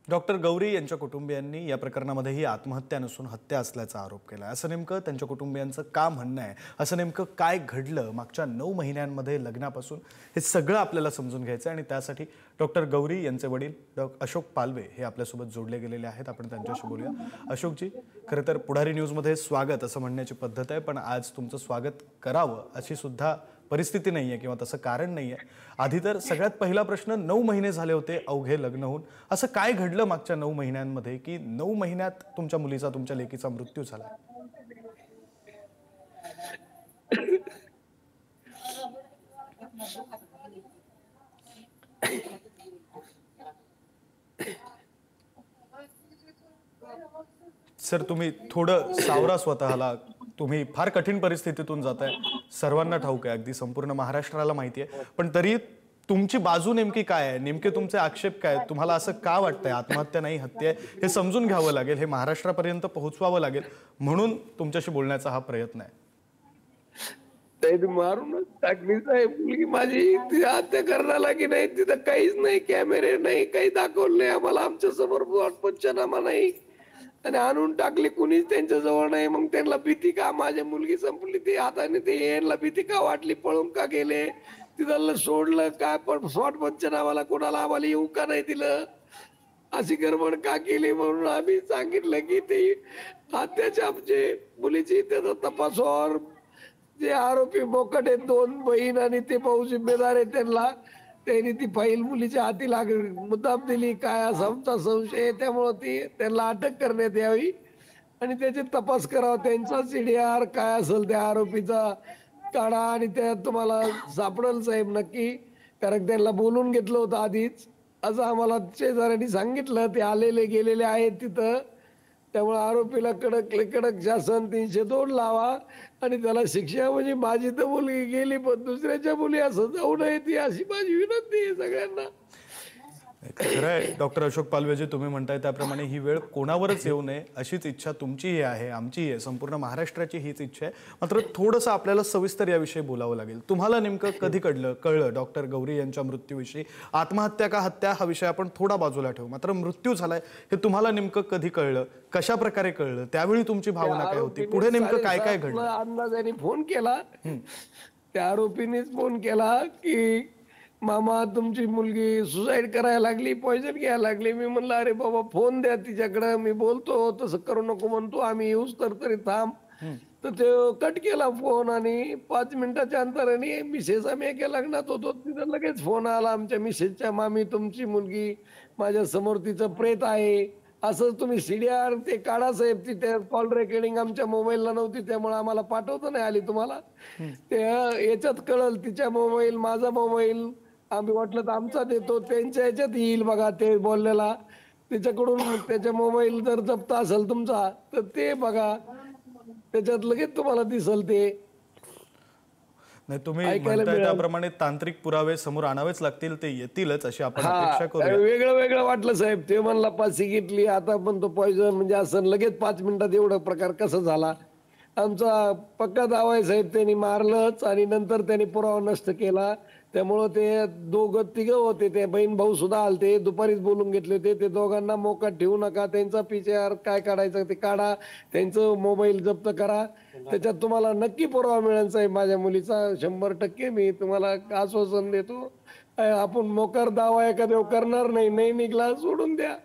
Doctor Gauri यांच्या कुटुंबियांनी या प्रकरणामध्ये ही आत्महत्या नसून हत्या असल्याचा आरोप केला। असं नेमकं त्यांच्या कुटुंबियांचं का म्हणणं आहे, असं नेमकं काय घडलं मागच्या 9 महिन्यांमध्ये लग्नापासून, हे सगळं आपल्याला समजून घ्यायचं आणि त्यासाठी डॉक्टर गौरी यांचे वडील अशोक पालवे हे आपल्यासोबत जोडले गेलेले आहेत। आपण त्यांच्याशी बोलूया। अशोकजी, खरं तर पुढारी न्यूजमध्ये स्वागत असं म्हणण्याची पद्धत आहे, पण आज तुमचं स्वागत करावं अशी सुद्धा परिस्थिती नाहीये किंवा तसं कारण नाहीये। आधी तर सगळ्यात पहिला प्रश्न, 9 महिने झाले होते अवघे लग्न होऊन, असं काय घडलं मागच्या 9 महिन्यांमध्ये की 9 महिन्यात तुमच्या मुलीचा, तुमच्या लेकीचा मृत्यू झाला? सर, तुम्ही थोडं सावरा स्वतःला। तुम्ही फार कठीण परिस्थितीतून जाताय, सर्वांना ठाऊक आहे, अगदी संपूर्ण महाराष्ट्राला माहिती आहे, पण तरी तुमची बाजू नेमकी काय आहे? नेमके तुमचे आक्षेप काय आहेत? तुम्हाला असं का वाटतंय आत्महत्या नाही हत्या आहे? हे समजून घ्यावं लागेल, हे महाराष्ट्रापर्यंत पोहोचवावं लागेल, म्हणून तुमच्याशी बोलण्याचा हा प्रयत्न आहे। त्यांनी मारूनच टाकली साहेब मुलगी माझी। ती हत्या करण्याला की नाही, तिथं काहीच नाही, कॅमेरे नाही, काही दाखवलं नाही आम्हाला, आमच्या समोर पंचनामा नाही, आणि आणून टाकली, कुणीच त्यांच्या जवळ नाही। मग त्यांना भीती का, माझी मुलगी संपली, ती हाताने ते यांना भीती का वाटली, पळून का गेले, तिथलं सोडलं का, पण स्पॉट पंचनामाला कोणाला आम्हाला येऊ का नाही दिलं, अशी गडबड का केली, म्हणून आम्ही सांगितलं की ते हत्याच्या आमचे मुलीची त्याचा तपास व्हावा। जे आरोपी मोकट आहेत, 2 बहीण आणि ते भाऊ जिम्मेदार आहेत, त्यांनी ती फाईल मुलीच्या हाती मुद्दाम दिली, काय असा आमचा संशय आहे, त्यामुळे ती त्यांना अटक करण्यात यावी आणि त्याचे तपास करावा। त्यांचा CDR काय असेल त्या आरोपीचा काढा, आणि त्यात तुम्हाला सापडेल साहेब नक्की, कारण त्यांना बोलून घेतलं होतं आधीच, असं आम्हाला शेजाऱ्यांनी सांगितलं। ते आलेले गेलेले आहेत तिथं, त्यामुळे आरोपीला कडक कडक शासन 302 लावा आणि त्याला शिक्षा। म्हणजे माझी तर मुलगी गेली, पण दुसऱ्याच्या मुली असं जाऊ नये, ती अशी माझी विनंती आहे सगळ्यांना। खरं आहे डॉक्टर अशोक पालवे, जे तुम्ही म्हणताय त्याप्रमाणे ही वेळ कोणावरच येऊ नये अशीच इच्छा तुमचीही आहे, आमचीही आहे, संपूर्ण महाराष्ट्राची हीच इच्छा आहे। मात्र थोडंसं आपल्याला सविस्तर याविषयी बोलावं लागेल। तुम्हाला नेमकं कधी कळलं डॉक्टर गौरी यांच्या मृत्यूविषयी? आत्महत्या का हत्या हा विषय आपण थोडा बाजूला ठेवू, मात्र मृत्यू झालाय हे तुम्हाला नेमकं कधी कळलं, कशा प्रकारे कळलं, त्यावेळी तुमची भावना काय होती, पुढे नेमकं काय काय घडलं? अंदाजाने फोन केला, त्या आरोपीनेच फोन केला की मामा तुमची मुलगी सुसाईड करायला लागली, पॉइझन घ्यायला लागली। मी म्हणलं अरे बाबा फोन द्या तिच्याकडे, मी बोलतो, तसं करू नको म्हणतो आम्ही, येऊच तर तरी थांब। तर ते कट केला फोन, आणि 5 मिनिटाच्या अंतराने मिसेस, आम्ही एका लग्नात होतो, तिथं लगेच फोन आला आमच्या मिसेसच्या, मामी तुमची मुलगी माझ्या समोर, तिचं प्रेत आहे, असं तुम्ही CDR ते काढा साहेब। तिथे कॉल रेकॉर्डिंग आमच्या मोबाईलला नव्हती, त्यामुळे आम्हाला पाठवता नाही आली तुम्हाला, ते याच्यात कळल, तिच्या मोबाईल माझा मोबाईल, आम्ही वाटलं तर आमचा देतो, त्यांच्या ह्याच्यात येईल बघा ते बोललेला, त्याच्याकडून त्याच्या मोबाईल जर जप्त असेल तुमचा तर ते बघा, त्याच्यात लगेच तुम्हाला दिसल ते। नाही, तुम्ही म्हणताय त्याप्रमाणे तांत्रिक पुरावे समोर आणावेच लागतील, ते येतीलच अशी आपण अपेक्षा करूया। वेगळं वेगळं वाटलं साहेब, ते म्हणला फाशी घेतली, आता पण तो पॉइझन म्हणजे असं लगेच 5 मिनिटात एवढा प्रकार कसा झाला? आमचा पक्का दावा आहे साहेब, त्यांनी मारलंच आणि नंतर त्यांनी पुरावा नष्ट केला। त्यामुळं ते तिघं होते, ते बहीण भाऊ सुद्धा आलते, दुपारीच बोलून घेतले होते, ते दोघांना मोकाट ठेवू नका, त्यांचा PCR काय काढायचं ते काढा, त्यांचं मोबाईल जप्त करा, त्याच्यात तुम्हाला नक्की पुरावा मिळेल साहेब माझ्या मुलीचा, 100% मी तुम्हाला आश्वासन देतो। आपण मोकार दावा एखाद्या करणार नाही, नाही निघला सोडून द्या,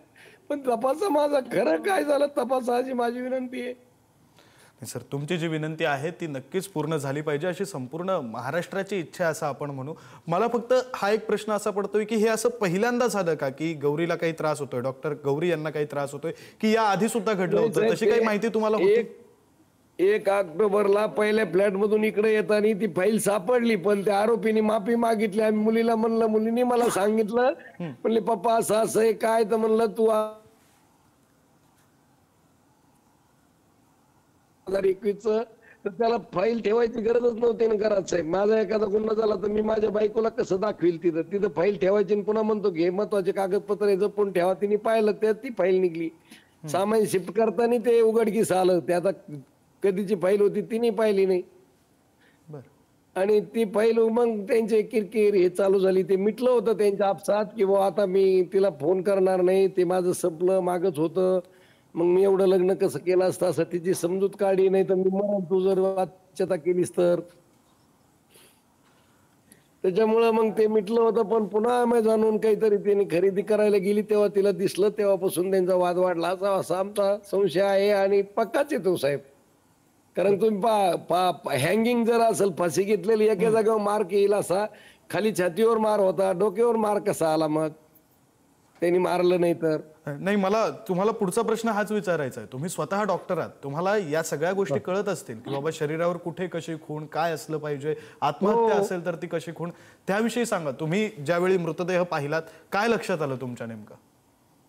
पण तपासा माझा, खरं काय झालं तपासाची माझी विनंती आहे। सर, तुमची जी विनंती आहे ती नक्कीच पूर्ण झाली पाहिजे अशी संपूर्ण महाराष्ट्राची इच्छा आहे असं आपण म्हणू। मला फक्त हा एक प्रश्न असा पडतोय की हे असं पहिल्यांदा झालं का की गौरीला काही त्रास होतोय, डॉक्टर गौरी यांना काही त्रास होतोय, की या आधी सुद्धा घडलं होतं? तशी काही माहिती तुम्हाला होती? 1 ऑक्टोबरला पहिल्या फ्लॅट मधून इकडे येताना ती फाईल सापडली, पण त्या आरोपीने माफी मागितली। आम्ही मुलीला म्हणलं, मुलीने मला सांगितलं, म्हणले पप्पा असं असं आहे काय, तर म्हणलं तू 2021 तर त्याला फाईल ठेवायची गरजच नव्हती ना घरात साहेब। माझा एखादा गुन्हा झाला तर मी माझ्या बायकोला कसं दाखवील, तिथं फाईल ठेवायची, पुन्हा म्हणतो घे महत्वाचे कागदपत्र जपून ठेवा। तिने पाहिलं, त्यात ती फाईल निघली, सामान शिफ्ट करताना ते उघडकीस आलं, ते आता कधीची फाईल होती तिने पाहिली नाही। बरं, आणि ती फाईल मग त्यांचे किरकिर हे चालू झाली. ते मिटलं होतं त्यांच्या आपसात, की बुवा आता मी तिला फोन करणार नाही. ते माझं संपलं, मागच होतं. मग मी एवढं लग्न कसं केलं असतं, असं तिची समजूत काढली. नाही तर मी मरण तू जर वाच्यता केलीस तर. त्याच्यामुळं मग ते मिटलं होतं. पण पुन्हा Amazonहून काहीतरी त्यांनी खरेदी करायला गेली, तेव्हा तिला दिसलं. तेव्हापासून त्यांचा वाद वाढला. असा आमचा संशय आहे आणि पक्काच आहे तो साहेब. कारण तुम्ही हँगिंग जर असेल, फाशी घेतलेली एका जागेवर मार्क येईल असा, खाली छातीवर मार होता, डोक्यावर मार कसा आला मग? त्यांनी मारलं नाही तर? नाही, मला तुम्हाला पुढचा प्रश्न हाच विचारायचा आहे. तुम्ही स्वतः डॉक्टर आहात, तुम्हाला या सगळ्या गोष्टी कळत असतील की बाबा शरीरावर कुठे कशी खूण, काय असलं पाहिजे, आत्महत्या असेल तर ती कशी खूण, त्याविषयी सांगा. तुम्ही ज्यावेळी मृतदेह पाहिलात, काय लक्षात आलं तुमच्या नेमकं?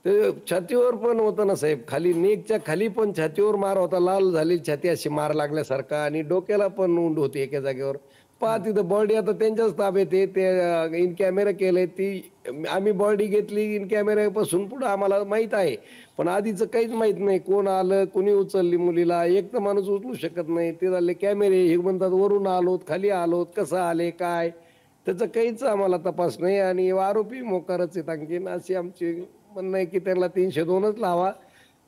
ते छातीवर पण होतं ना साहेब, खाली नेकच्या खाली पण छातीवर मार होता, लाल झाली छाती अशी मार लागल्यासारखा, आणि डोक्याला पण उंड होती एका जागेवर. पहा तिथं बॉडी आता त्यांच्याच ताब्यात आहे. ते इन कॅमेरा केलंय. ती आम्ही बॉडी घेतली इन कॅमेऱ्यापासून पुढे आम्हाला माहित आहे. पण आधीचं काहीच माहित नाही, कोण आलं, कोणी उचलली मुलीला. एक तर माणूस उचलू शकत नाही. ते झाले कॅमेरे, हे म्हणतात वरून आलोत, खाली आलोत, कसं आले, काय, त्याचं काहीच आम्हाला तपास नाही. आणि आरोपी मोकारच आहेत आणखीन, अशी आमची म्हणणं आहे की त्यांना 302च लावा.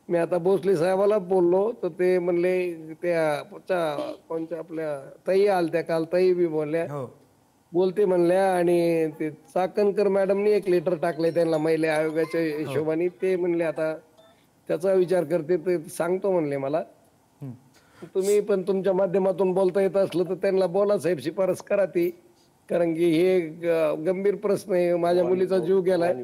मी आता भोसले साहेबाला बोललो, तर ते म्हणले, त्या कोणत्या आपल्या ताई आलत्या काल, ताई बी बोलल्या, हो. बोलते म्हणल्या. आणि ते चाकणकर मॅडमनी एक लेटर टाकले त्यांना महिला आयोगाच्या हिशोबाने. ते म्हणले आता त्याचा विचार करते, ते सांगतो म्हणले मला. तुम्ही पण तुमच्या माध्यमातून बोलता येत असलं तर त्यांना बोला साहेब, शिफारस करा ती. कारण की हे गंभीर प्रश्न आहे. माझ्या मुलीचा जीव गेलाय.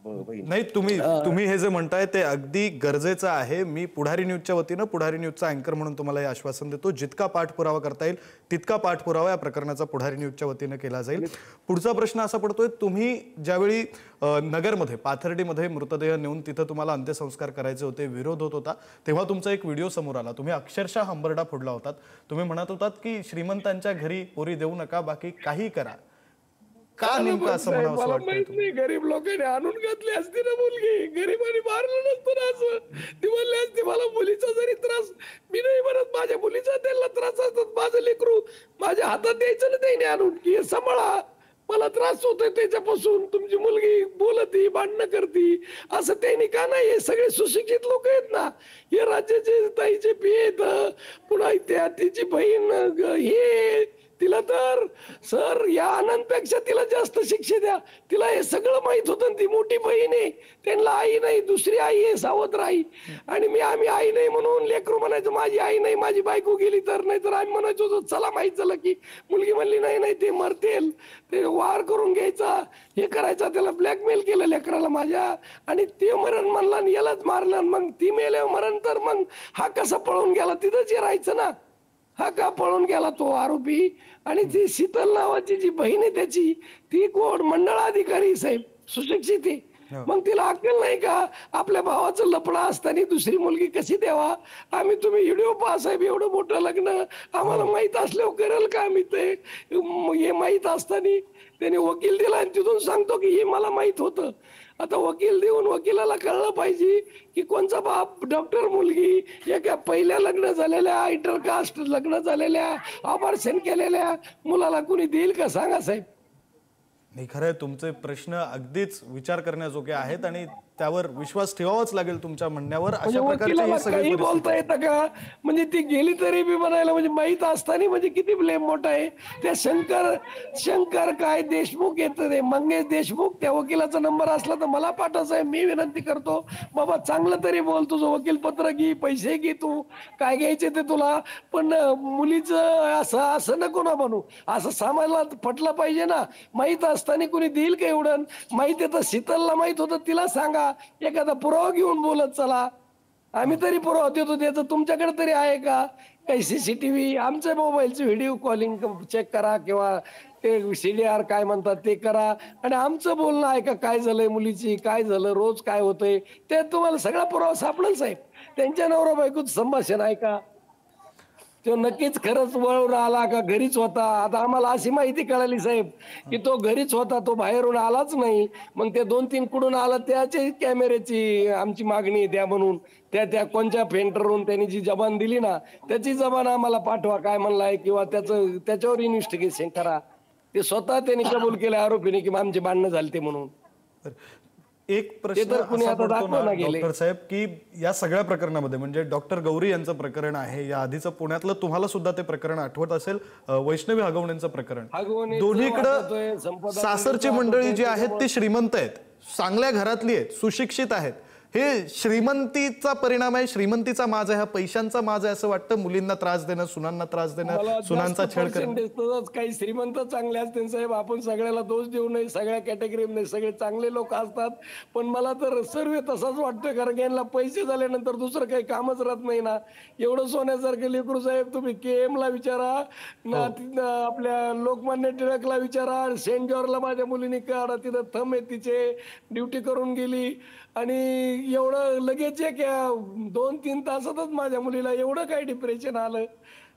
नाही, तुम्ही हे जे म्हणताय ते अगदी गरजेचं आहे. मी पुढारी न्यूजच्या वतीनं, पुढारी न्यूजचा अँकर म्हणून तुम्हाला हे आश्वासन देतो, जितका पाठपुरावा करता येईल तितका पाठपुरावा या प्रकरणाचा पुढारी न्यूजच्या वतीनं केला जाईल. पुढचा प्रश्न असा पडतोय, तुम्ही ज्यावेळी नगरमध्ये, पाथर्डीमध्ये मृतदेह नेऊन तिथं तुम्हाला अंत्यसंस्कार करायचे होते, विरोध होत होता, तेव्हा तुमचा एक व्हिडिओ समोर आला. तुम्ही अक्षरशः हंबरडा फोडला होतात. तुम्ही म्हणत होतात की श्रीमंतांच्या घरी पोरी देऊ नका, बाकी काही करा. का नेमकं असं म्हणावं मला वाटतंय? माहित नाही, गरीब लोकांनी आणून घातली असती ना मुलगी, गरीबांनी मारलं नसतं ना असं. ती म्हणली असती मला मुलीचा जरी त्रास, मी नाही म्हणत माझ्या मुलीचा त्यांना त्रास असतात, माझं लेकरू माझ्या हातात द्यायचं ना त्याने आणून, की हे सांभाळा, मला त्रास होतोय त्याच्यापासून, तुमची मुलगी बोलती, भांडणं करती, असं त्यांनी का नाही? हे सगळे सुशिक्षित लोक आहेत ना, हे राज्याचे ताईचे पी आहेत, पुन्हा त्या तिची बहीण हे, तिला तर सर या आनंदपेक्षा तिला जास्त शिक्षा द्या. तिला हे सगळं माहित होतं. ती मोठी बहीण आहे, त्यांना आई नाही, दुसरी आई आहे, सावत्र आई. आणि आम्ही आई नाही म्हणून लेकरू म्हणायचं माझी आई नाही, माझी बायको गेली तर. नाही तर आम्ही म्हणायचो होतो चला, माहित झालं की मुलगी म्हणली नाही नाही ते मरतेल, ते वार करून घ्यायचा, हे करायचा, त्याला ब्लॅकमेल केलं लेकराला माझ्या, आणि ते मरण म्हणला आणि यालाच मारलं. मग ती मेल्यावर मरण, तर मग हा कसा पळून गेला? तिथंच राहायचं ना. हा का पळून गेला तो आरोपी? आणि ती शीतल नावाची जी बहीण आहे त्याची, ती कोण मंडळाधिकारी साहेब, सुशिक्षित आहे. मग तिला अक्कल नाही का? आपल्या भावाचं लफडा असताना दुसरी मुलगी कशी द्यावा? आम्ही तुम्ही व्हिडिओ पहा साहेब, एवढं मोठं लग्न आम्हाला माहित असल्यावर करेल का आम्ही ते? हे माहित असताना त्याने वकील दिला आणि तिथून सांगतो की हे मला माहित होतं. आता वकील देऊन वकिलाला कळलं पाहिजे की कोणचा बाप डॉक्टर मुलगी एका पहिल्या लग्न झालेल्या, इंटरकास्ट लग्न झालेल्या, ऑपरेशन केलेल्या मुलाला कुणी देईल का? सांगा साहेब. नाही, खरं आहे, तुमचे प्रश्न अगदीच विचार करण्याजोगे आहेत आणि त्यावर विश्वास ठेवावाच लागेल तुमच्या म्हणण्यावर. अशा प्रकारचे हे सगळे काही बोलता येतं का? म्हणजे ती गेली तरी बी म्हणायला म्हणजे माहित असताना म्हणजे किती ब्लेम मोठा आहे. त्या शंकर काय देशमुख येतं, ते मंगेश देशमुख, त्या वकिलाचा नंबर असला तर मला पाठवा साहेब. मी विनंती करतो, बाबा चांगलं तरी बोल, तुझं वकील पत्र घे, पैसे घे, तू काय घ्यायचे ते तुला, पण मुलीचं असं नको ना म्हणू. असं समाजाला पटलं पाहिजे ना. माहित असताना कुणी देईल का एवढं? माहित आहे तर शीतलला माहित होतं, तिला सांगा. एखादा पुरावा घेऊन बोलत चला. आम्ही तरी पुरावा देतो, त्याचं तुमच्याकडे तरी आहे का? काही सीसीटीव्ही, आमच्या मोबाईलचे व्हिडिओ कॉलिंग चेक करा, किंवा ते CDR काय म्हणतात ते करा, आणि आमचं बोलणं आहे का, काय झालंय मुलीची, काय झालं, रोज काय होतंय, ते तुम्हाला सगळा पुरावा सापडेल साहेब. त्यांच्या नवरा बायकोचं संभाषण आहे का? तो नक्कीच खरंच वळून आला का घरीच होता. आता आम्हाला अशी माहिती कळाली साहेब, की तो घरीच होता, तो बाहेरून आलाच नाही. मग ते 2-3 कुठून आला त्याची कॅमेऱ्याची आमची मागणी आहे द्या म्हणून. त्या कोणत्या फेंटरवरून त्यांनी जी जबान दिली ना, त्याची जबान आम्हाला पाठवा काय म्हणलाय किंवा त्याच्यावर इन्व्हेस्टिगेशन करा. ते स्वतः त्यांनी कबूल केलं आरोपीने की आमचे भांडणं झालते म्हणून. तर एक प्रश्न तर कुणी असा आता पडतो ना दाखवून गेले. डॉक्टर साहेब, की या सगळ्या प्रकरणामध्ये म्हणजे डॉक्टर गौरी यांचं प्रकरण आहे, या आधीचं पुण्यातलं तुम्हाला सुद्धा ते प्रकरण आठवत असेल, वैष्णवी हगवणेंचं प्रकरण. हगवणेचं वाटतोय, दोन्हीकडं संपदा सासरची तांडेचं मंडळी जी आठवतोय, आहेत ती श्रीमंत आहेत, चांगल्या घरातली आहेत, सुशिक्षित आहेत. हे श्रीमंतीचा परिणाम आहे, श्रीमंतीचा माज आहे, हा पैशांचा माज आहे असं वाटतं. मुलींना त्रास देणं, सुनांना त्रास देणं, सुनांचा छळ करणं. काही श्रीमंत चांगले असते साहेब, आपण सगळ्याला दोष देऊ नये. सगळ्या कॅटेगरीमध्ये सगळे चांगले लोक असतात, पण मला तर सर्व तसाच वाटतोय. कारण यांना पैसे झाल्यानंतर दुसरं काही कामच राहत नाही ना. एवढं सोन्यासारखं लेकरू साहेब, तुम्ही KM ला विचारा ना, आपल्या लोकमान्य टिळकला विचारा, सेंट जॉर्जला माझ्या मुलीने काढा, तिथं थंब आहे तिचे, ड्युटी करून गेली. आणि एवढं लगेच एक 2-3 तासातच माझ्या मुलीला एवढं काय डिप्रेशन आलं.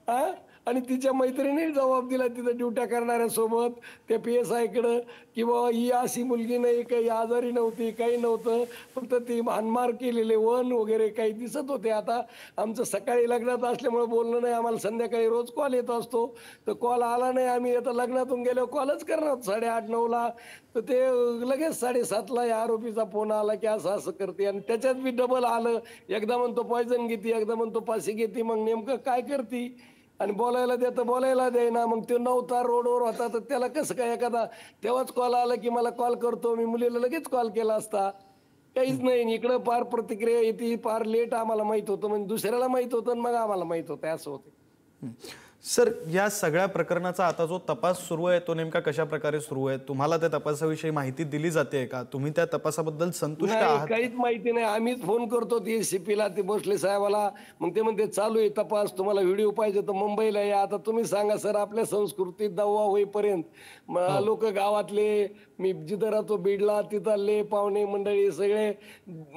हा, आणि तिच्या मैत्रिणी जबाब दिला तिथं ड्युट्या करणाऱ्या सोबत त्या PSI कडं, किंवा ही अशी मुलगी नाही, काही आजारी नव्हती, काही नव्हतं, फक्त ती हानमार केलेले वन वगैरे काही दिसत होते. आता आमचं सकाळी लग्नात असल्यामुळे बोलणं नाही, आम्हाला संध्याकाळी रोज कॉल येत असतो. तर कॉल आला नाही, आम्ही आता लग्नातून गेलो कॉलच करणार 8:30-9ला. तर ते लगेच 7:30ला या आरोपीचा फोन आला की असं असं करते. आणि त्याच्यात बी डबल आलं, एकदा म्हणतो पॉयझन घेते, एकदा म्हणतो फाशी घेते. मग नेमकं काय करते? आणि बोलायला देतं, बोलायला द्यायना. मग तो नव्हता, रोडवर होता, तर त्याला कसं काय एखादा तेव्हाच कॉल आला की मला कॉल करतो, मी मुलीला लगेच कॉल केला असता. काहीच नाही. इकडं पार प्रतिक्रिया येते, पार लेट आम्हाला माहित होतं, म्हणजे दुसऱ्याला माहित होतं आणि मग आम्हाला माहित होतं, असं होतं. सर, या सगळ्या प्रकरणाचा आता जो तपास सुरू आहे तो नेमका कशा प्रकारे सुरू आहे? तुम्हाला त्या तपासाविषयी माहिती दिली जाते का? तुम्ही त्या तपासाबद्दल संतुष्ट नाही, आहात? काहीच माहिती नाही. आम्हीच फोन करतो TSCP-ला, ते भोसले साहेबाला. मग ते म्हणते चालू आहे तपास, तुम्हाला व्हिडिओ पाहिजे तर मुंबईला या. आता तुम्ही सांगा सर, आपल्या संस्कृतीत दवा होईपर्यंत लोक गावातले, मी जिथं राहतो बीडला, तिथले पाहुणे मंडळी सगळे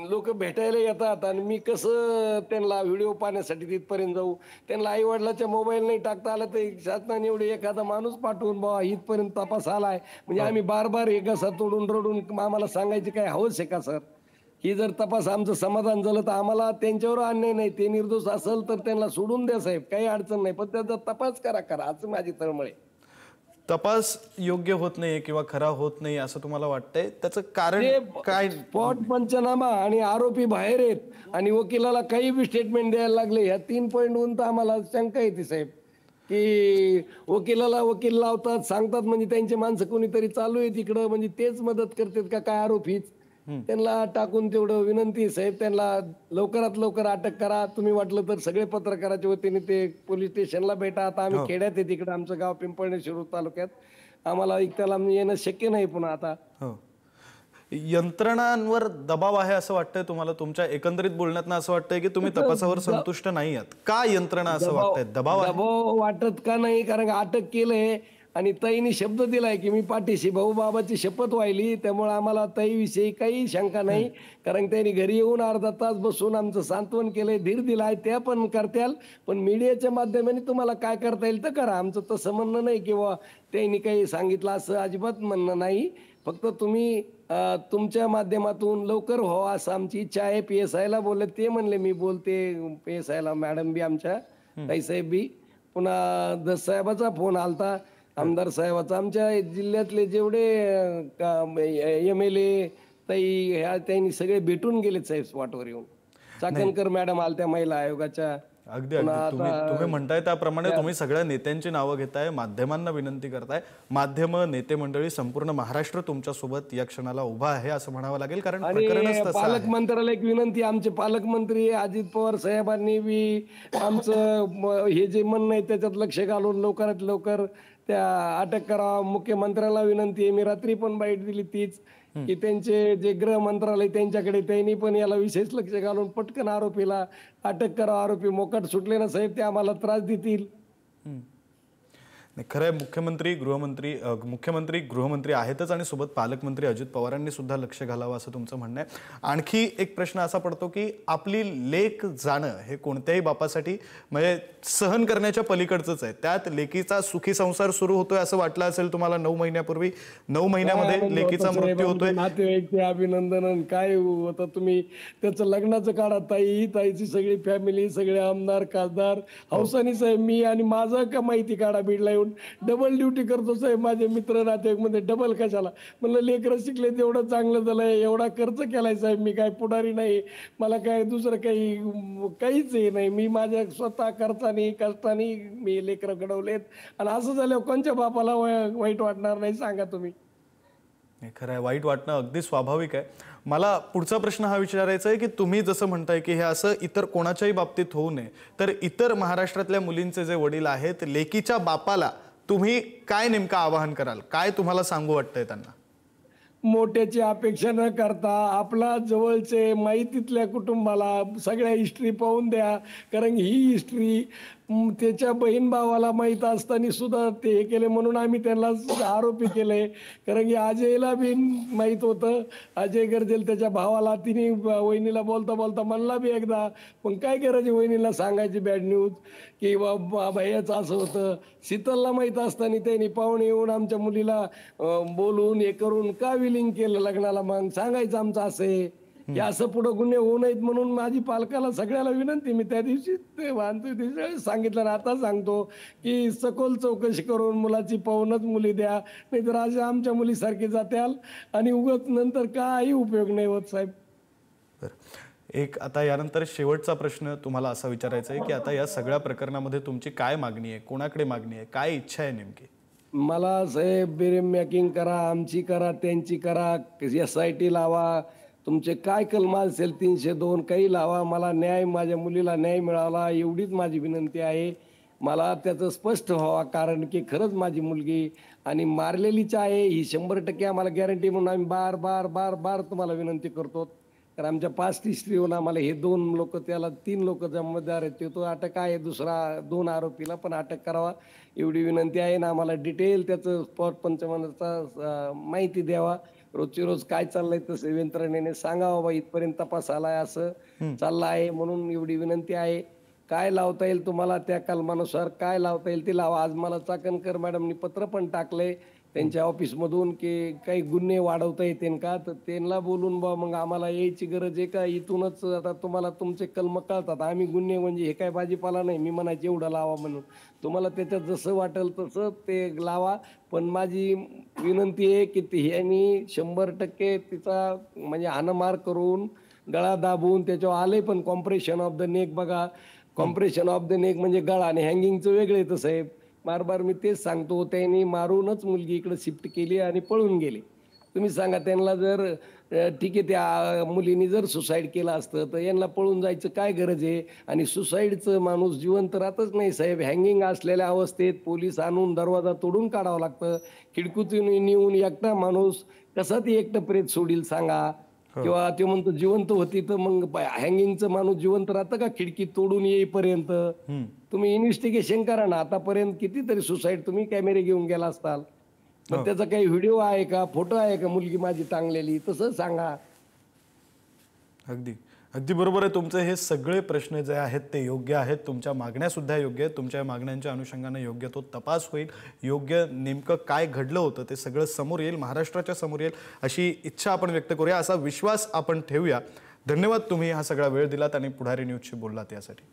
लोक भेटायला येतात, आणि मी कसं त्यांना व्हिडिओ पाहण्यासाठी तिथपर्यंत जाऊ? त्यांना आई वडिलाच्या मोबाईल नाही टाकता आलं तर शासनाने एवढे एखादा माणूस पाठवून बाबा इथपर्यंत तपास आलाय, म्हणजे आम्ही बार बार एक असा तोडून रडून आम्हाला सांगायची काय हवंच आहे का सर? ही जर तपास आमचं समाधान झालं तर आम्हाला त्यांच्यावर अन्याय नाही. ते निर्दोष असेल तर त्यांना सोडून द्या साहेब, काही अडचण नाही, पण त्याचा तपास करा असं माझी तळमळ आहे. तपास योग्य होत नाही किंवा खरा होत नाही असं तुम्हाला वाटतंय? त्याचं कारण काय? स्पॉट पंचनामा आणि आरोपी बाहेर आहेत आणि वकिलाला काही बी स्टेटमेंट द्यायला लागले, ह्या 3 पॉईंटहून तर आम्हाला शंका येते साहेब, की वकिलाला वकील लावतात, सांगतात म्हणजे त्यांचे माणसं कोणीतरी चालू आहे तिकडं, म्हणजे तेच मदत करतात का काय आरोपीच? त्यांना टाकून तेवढं विनंती आहे साहेब, त्यांना लवकरात लवकर अटक करा. तुम्ही वाटलं तर सगळे पत्रकाराच्या वतीने ते पोलीस स्टेशनला भेटा. आता आम्ही खेड्यात आहे, तिकडं आमचं गाव पिंपळणे शिरूर तालुक्यात, आम्हाला इतक्याला येणं शक्य नाही पुन्हा आता. यंत्रणांवर दबाव आहे असं वाटतंय तुम्हाला? तुमच्या एकंदरीत बोलण्यातनं असं वाटतंय की तुम्ही तपासावर संतुष्ट नाही आहात का? यंत्रणा असं वाटतंय दबाव वाटत का नाही? कारण अटक केलंय आणि ताईने शब्द दिलाय की मी पाठीशी, भाऊ बाबाची शपथ व्हायली, त्यामुळे आम्हाला ताईविषयी काही शंका नाही. कारण त्यांनी घरी येऊन अर्धा तास बसून आमचं सांत्वन केलंय, धीर दिलाय, त्या पण करत्याल. पण मीडियाच्या माध्यमाने तुम्हाला काय करता येईल तर करा. आमचं तसं म्हणणं नाही किंवा त्यांनी काही सांगितलं असं अजिबात म्हणणं नाही. फक्त तुम्ही तुमच्या माध्यमातून लवकर व्हावं असं आमची इच्छा आहे. PSI-ला बोलले, ते म्हणले मी बोलते PSI-ला, मॅडम बी आमच्या, ताईसाहेब बी. पुन्हा दस साहेबाचा फोन आलता, आमदार साहेबाचा. आमच्या जिल्ह्यातले जेवढे MLA ताई ह्या त्यांनी सगळे भेटून गेलेत साहेब स्पॉटवर येऊन. चाकणकर मॅडम आलत्या महिला आयोगाच्या. अगदी तुम्ही म्हणताय त्याप्रमाणे तुम्ही सगळ्या नेत्यांची नावं घेताय, माध्यमांना विनंती करताय. माध्यम, नेते मंडळी, संपूर्ण महाराष्ट्र तुमच्या सोबत या क्षणाला उभा आहे असं म्हणावं लागेल. कारण पालकमंत्र्याला एक विनंती, आमचे पालकमंत्री अजित पवार साहेबांनी बी आमचं हे जे म्हणणं आहे त्याच्यात लक्ष घालून लवकरात लवकर त्या अटक करा. मुख्यमंत्र्याला विनंती आहे, मी रात्री पण बाईट दिली तीच, की त्यांचे जे गृह मंत्रालय त्यांच्याकडे, त्यांनी पण याला विशेष लक्ष घालून पटकन आरोपीला अटक करा. आरोपी मोकाट सुटले ना साहेब, ते आम्हाला त्रास देतील. खरं आहे, मुख्यमंत्री गृहमंत्री आहेतच आणि सोबत पालकमंत्री अजित पवारांनी सुद्धा लक्ष घालावं असं तुमचं म्हणणं आहे. आणखी एक प्रश्न असा पडतो की आपली लेक जाणं हे कोणत्याही बापासाठी म्हणजे सहन करण्याच्या पलीकडचंच आहे. त्यात लेकीचा सुखी संसार सुरू होतोय असं वाटलं असेल तुम्हाला 9 महिन्यापूर्वी. 9 महिन्यामध्ये लेकीचा मृत्यू होतोय. नातेवाईक अभिनंदन काय होतं तुम्ही त्याचं लग्नाचं काढा. ताईची सगळी फॅमिली, सगळे आमदार खासदार हौसानी साहेब, मी आणि माझं का माहिती काढा. बीडला येऊन डबल ड्युटी करतो साहेब. माझे मित्र नातेवाईक मध्ये डबल कशाला. म्हणलं लेकरं शिकले तेवढं चांगलं झालंय. एवढा खर्च केलाय साहेब. मी काय पुढारी नाही, मला काय दुसरं काहीच हे नाही. मी माझ्या स्वतः खर्चाने कष्टाने मी लेकरं घडवलेत. आणि असं झालं कोणत्या बापाला वाईट वाटणार नाही सांगा तुम्ही. खरं आहे, वाईट वाटणं अगदी स्वाभाविक आहे. मला पुढचा प्रश्न हा विचारायचा आहे की तुम्ही जसं म्हणताय की हे असं इतर कोणाच्याही बाबतीत होऊ नये, तर इतर महाराष्ट्रातल्या मुलींचे जे वडील आहेत, लेकीच्या बापाला तुम्ही काय नेमकं आवाहन कराल? काय तुम्हाला सांगू वाटतंय त्यांना? मोठ्याची अपेक्षा न करता आपला जवळचे माहितीतल्या कुटुंबाला सगळ्या हिस्ट्री पाहून द्या. कारण ही हिस्ट्री त्याच्या बहीण भावाला माहीत असताना सुद्धा ते हे केले म्हणून आम्ही त्यांना आरोपी केले. कारण की अजयला बी माहीत होतं. अजय गर्जेल त्याच्या भावाला तिने वहिनीला बोलता बोलता म्हणला बी एकदा. पण काय करायची वहिनीला सांगायची बॅड न्यूज की बाबा याचं असं होतं. शीतलला माहीत असताना त्यांनी पाहुणे येऊन आमच्या मुलीला बोलून हे करून का विलिंग केलं लग्नाला. मग सांगायचं आमचं असं आहे की असं पुढं गुन्हे होऊ नयेत म्हणून माझी पालकाला सगळ्याला विनंती. मी त्या दिवशी ते सांगितलं ना आता सांगतो की सखोल चौकशी करून मुलाची पाहूनच मुली द्या. नाहीतर आज आमच्या मुलीसारखी जात्याल आणि उगाच नंतर काही उपयोग नाही होत साहेब. एक आता यानंतर शेवटचा प्रश्न तुम्हाला असा विचारायचा आहे की आता या सगळ्या प्रकरणामध्ये तुमची काय मागणी आहे, कोणाकडे मागणी आहे, काय इच्छा आहे नेमकी? मला साहेब बेरेम मॅकिंग करा, आमची करा, त्यांची करा, SIT लावा, तुमचे काय कलम असेल 302 काही लावा. मला न्याय, माझ्या मुलीला न्याय मिळाला एवढीच माझी विनंती आहे. मला त्याचं स्पष्ट व्हावा. कारण की खरंच माझी मुलगी आणि मारलेलीच आहे ही 100% आम्हाला गॅरंटी. म्हणून आम्ही बार बार बार बार तुम्हाला विनंती करतो. तर आमच्या पास्ट हिस्ट्रीवर आम्हाला हे 2 लोक, त्याला 3 लोक जबाबदार आहेत. तो अटक आहे, दुसरा 2 आरोपीला पण अटक करावा एवढी विनंती आहे ना. आम्हाला डिटेल त्याचं स्पॉट पंचमानाचा माहिती द्यावा. रोजची रोज काय चाललंय तसं यंत्रणेने सांगावं. बाबा इथपर्यंत तपास आलाय, असं चाललं आहे म्हणून एवढी विनंती आहे. काय लावता येईल तुम्हाला त्या कलमानुसार काय लावता येईल ते लावा. आज मला चाकणकर मॅडमनी पत्र पण टाकलंय त्यांच्या ऑफिसमधून की काही गुन्हे वाढवता येतील का. तर त्यांना बोलून बा मग आम्हाला यायची गरज आहे का. इथूनच आता तुम्हाला तुमचे कलम कळतात. आम्ही गुन्हे म्हणजे हे काय भाजीपाला नाही. मी म्हणायचे एवढं लावा म्हणून. तुम्हाला त्याच्यात जसं वाटेल तसं ते लावा. पण माझी विनंती आहे की ह्यांनी 100% तिचा म्हणजे हाणमार करून गळा दाबून त्याच्यावर आले. पण कॉम्प्रेशन ऑफ द नेक बघा. कॉम्प्रेशन ऑफ द नेक म्हणजे गळा आणि हँगिंगचं वेगळं येतं साहेब. बार बार मी तेच सांगतो. त्यांनी मारूनच मुलगी इकडे शिफ्ट केली आणि पळून गेली. तुम्ही सांगा त्यांना जर ठीक आहे त्या मुलीने जर सुसाईड केलं असतं तर यांना पळून जायचं काय गरज आहे. आणि सुसाईडचं माणूस जिवंत राहतच नाही साहेब. हँगिंग असलेल्या अवस्थेत पोलीस आणून दरवाजा तोडून काढावं लागतं. खिडकीतून नेऊन एकटा माणूस कसा ती एकटं प्रेत सोडील सांगा. किंवा ते म्हणतो जिवंत होती तर मग हँगिंगचं माणूस जिवंत राहतं का खिडकी तोडून येईपर्यंत. तुम्ही इन्व्हेस्टिगेशन करा ना. आतापर्यंत कितीतरी सुसाईड तुम्ही कॅमेरे घेऊन गेला असताल. मग त्याचा काही व्हिडिओ आहे का, फोटो आहे का मुलगी माझी टांगलेली, तसं सांगा. अगदी अगदी बरोबर आहे तुमचे. हे सगळे प्रश्न जे आहेत ते योग्य आहेत. तुमच्या मागण्या सुद्धा योग्य आहेत. तुमच्या मागण्यांच्या अनुषंगाने योग्य तो तपास होईल. योग्य नेमकं काय घडलं होतं ते सगळं समोर येईल, महाराष्ट्राच्या समोर येईल अशी इच्छा आपण व्यक्त करूया, असा विश्वास आपण ठेवूया. धन्यवाद तुम्ही हा सगळा वेळ दिलात आणि पुढारी न्यूजशी बोललात यासाठी.